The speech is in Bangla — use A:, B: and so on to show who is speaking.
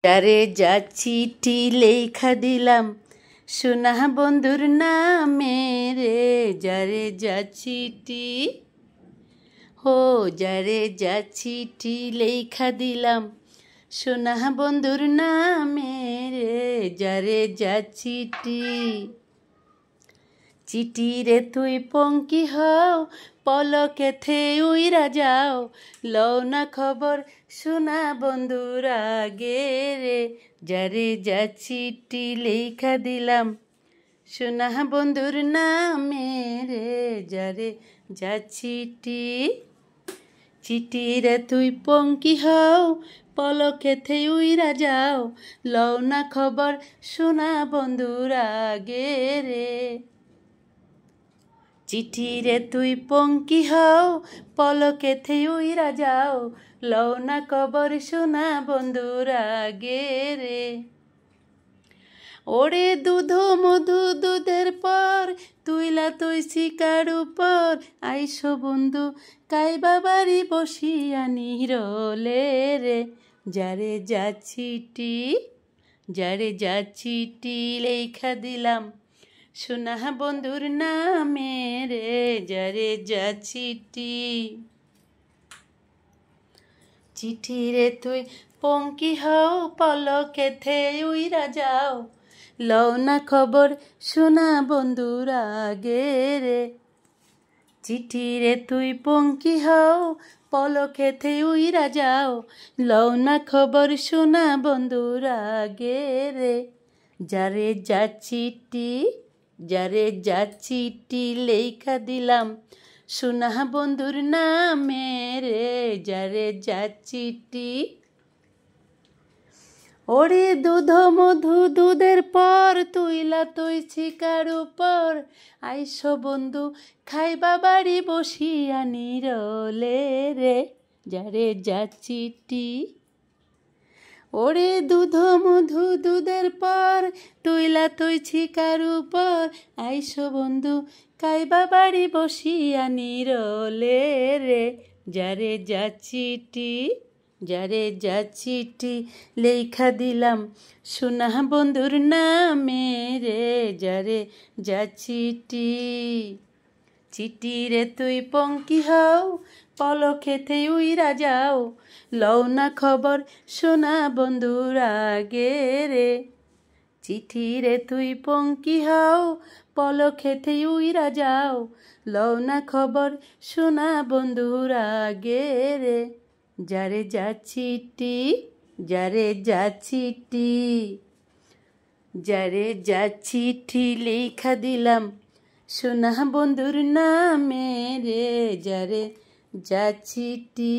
A: যারে যা চিঠি লেখা দিলাম সোনা বন্ধুর নামে রে, যারে যা চিঠি হো, যারে যা চিঠি লেখা দিলাম সোনা বন্ধুর নামে রে, যারে যা চিঠি। চিঠি রে তুই পঙ্কি হও, পলকে থে উইরা যাও, লও না খবর সোনা বন্ধুর আগে রে, যারে যা চিঠি লেখা দিলাম সোনা বন্ধুর নামে রে, যারে যা চিঠি। চিঠি রে তুই পঙ্কি হও, পলকে থে উইরা যাও, লও না খবর সোনা বন্ধুর আগে রে। চিঠি রে তুই পঙ্কি হও, পলকে থে উইরা যাও, লও না খবর সোনা বন্ধুর আগে রে। ওরে দুধ মধু দুধের পর, তুইলা তুই শিকার উপর, আইসো বন্ধু কাইবা বাড়ি বসিয়া নিরলে রে, যারে যা চিঠি, যারে যা চিঠি লেখা দিলাম সোনা বন্ধুর নামে রে, যারে যা চিঠি। চিঠি রে তুই পঙ্কি হও, পলকে থে উইরা যাও, লও না খবর সোনা বন্ধুর আগে রে। চিঠি রে তুই পঙ্কি হও, পলকে থে উইরা যাও, লও না খবর সোনা বন্ধুর আগে রে, যারে যা চিঠি, যারে যা চিঠি লেখা দিলাম সোনা বন্ধুর নামে রে, যারে যা চিঠি। ওরে দুধ মধু দুধের পর, তুইলা তুই শিকার উপর, আইসো বন্ধু খাইবা বাড়ি বসিয়া নিরলে রে, যারে যা চিঠি। ওরে দুধ মধু দুধের পর, তুইলা তুই শিকার উপর, আইসো বন্ধু খাইবা বাড়ি বসিয়া নিরলে রে, যারে যা চিঠি, যারে যা চিঠি লেখা দিলাম সোনা বন্ধুর নামে রে, যারে যা চিঠি। চিঠি রে তুই পঙ্কি হও, পলকে থে উইরা যাও, লও না খবর সোনা বন্ধুর আগে রে। চিঠি রে তুই পঙ্কি হও, পলকে থে উইরা যাও, লও না খবর সোনা বন্ধুর আগে রে, যারে যা চিঠি, যারে যা চিঠি, যারে যা চিঠি লেখা দিলাম সোনা বন্ধুর নামে রে, যারে যা চিঠি।